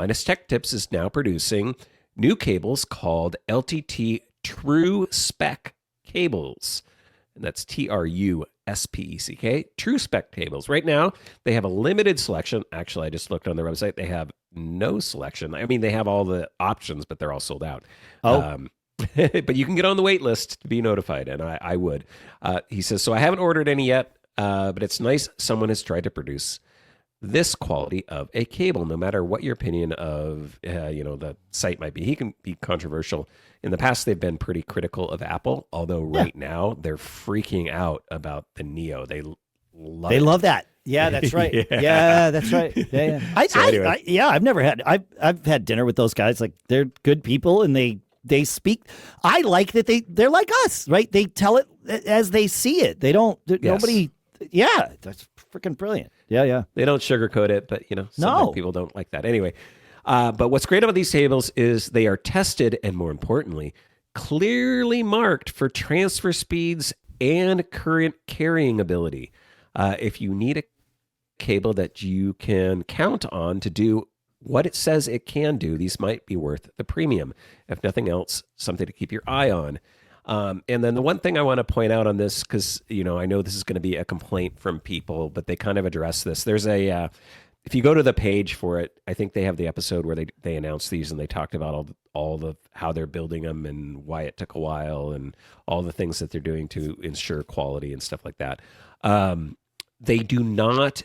Linus Tech Tips is now producing new cables called LT True Spec cables. And that's TRUSPECK, True Spec cables. Right now, they have a limited selection. Actually, I just looked on their website. They have no selection. I mean, they have all the options, but they're all sold out. But you can get on the wait list to be notified, and I would. He says, so I haven't ordered any yet, but it's nice someone has tried to produce this quality of a cable, no matter what your opinion of the site might be. He can be controversial. In the past, they've been pretty critical of Apple, although right now they're freaking out about the Neo. They love that. Yeah, that's right. Yeah, that's right. Yeah. I've never had. I've had dinner with those guys. Like, they're good people, and they speak. I like that they're like us, right? They tell it as they see it. They don't. Nobody. Yeah, that's freaking brilliant. Yeah. They don't sugarcoat it, but some people don't like that. Anyway, but what's great about these cables is they are tested and, more importantly, clearly marked for transfer speeds and current carrying ability. If you need a cable that you can count on to do what it says it can do, these might be worth the premium. If nothing else, something to keep your eye on. And then the one thing I want to point out on this, because I know this is going to be a complaint from people, but they kind of address this. There's if you go to the page for it, I think they have the episode where they announced these, and they talked about all the how they're building them and why it took a while and all the things that they're doing to ensure quality and stuff like that. They do not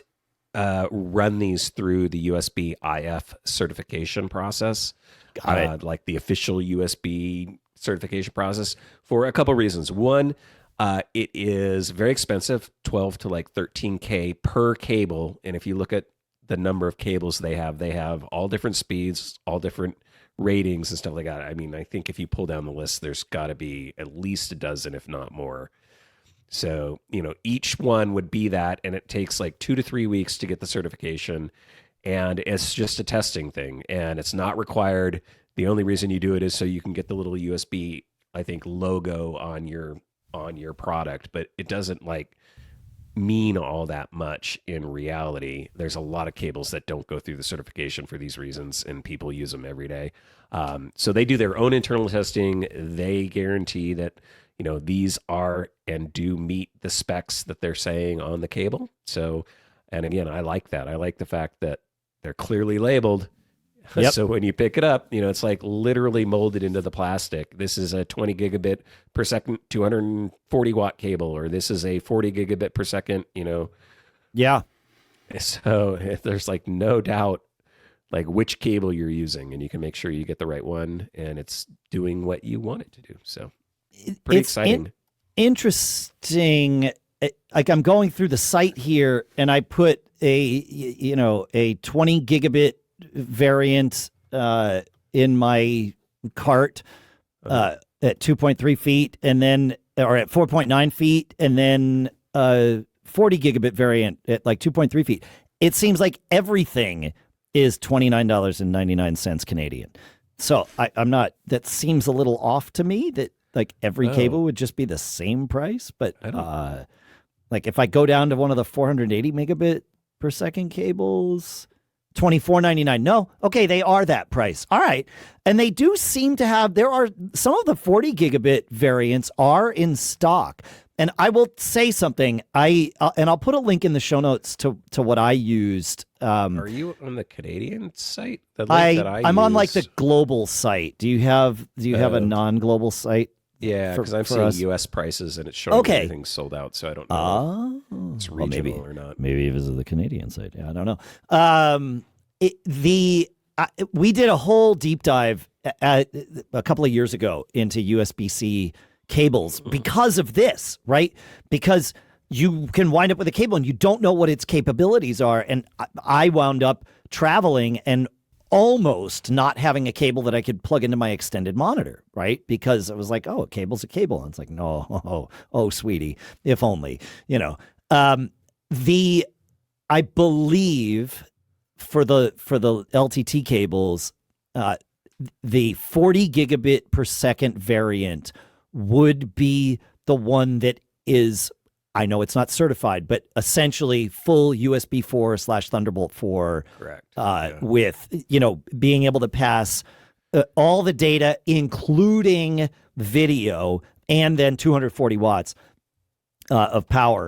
run these through the USB IF certification process, like the official USB certification process, for a couple reasons. One, it is very expensive, 12 to like 13K per cable. And if you look at the number of cables they have all different speeds, all different ratings and stuff like that. I mean, I think if you pull down the list, there's got to be at least a dozen, if not more. So, each one would be that, and it takes like 2 to 3 weeks to get the certification. And it's just a testing thing, and it's not required. The only reason you do it is so you can get the little USB, I think, logo on your product, but it doesn't mean all that much in reality. There's a lot of cables that don't go through the certification for these reasons, and people use them every day. So they do their own internal testing. They guarantee that these are and do meet the specs that they're saying on the cable. So, and again, I like that. I like the fact that they're clearly labeled. Yep. So when you pick it up, it's like literally molded into the plastic. This is a 20 gigabit per second, 240 watt cable, or this is a 40 gigabit per second, Yeah. So there's no doubt which cable you're using, and you can make sure you get the right one, and it's doing what you want it to do. So pretty exciting. Interesting. I'm going through the site here, and I put a 20 gigabit variant in my cart at 2.3 feet, and then or at 4.9 feet, and then 40 gigabit variant at 2.3 feet. It seems like everything is $29.99 Canadian. So I'm not. That seems a little off to me. That every cable would just be the same price, but if I go down to one of the 480 megabit per second cables, $24.99. No, okay, they are that price. All right, and they do seem to have. There are some of the 40 gigabit variants are in stock, and I will say something. And I'll put a link in the show notes to what I used. Are you on the Canadian site? The link that I'm on the global site. Do you have a non-global site? Yeah, because I'm seeing U.S. prices, and it's showing everything's sold out, so I don't know if it's regional or not. Maybe visit the Canadian site. Yeah, I don't know. We did a whole deep dive a couple of years ago into USB-C cables because of this, right? Because you can wind up with a cable and you don't know what its capabilities are. And I wound up traveling and almost not having a cable that I could plug into my extended monitor, right? Because I was like, oh, a cable's a cable. And it's like, no, oh, sweetie, if only, I believe for the LTT cables, the 40 gigabit per second variant would be the one that is, I know it's not certified, but essentially full USB 4 / Thunderbolt 4. Correct. With, being able to pass all the data, including video, and then 240 watts of power.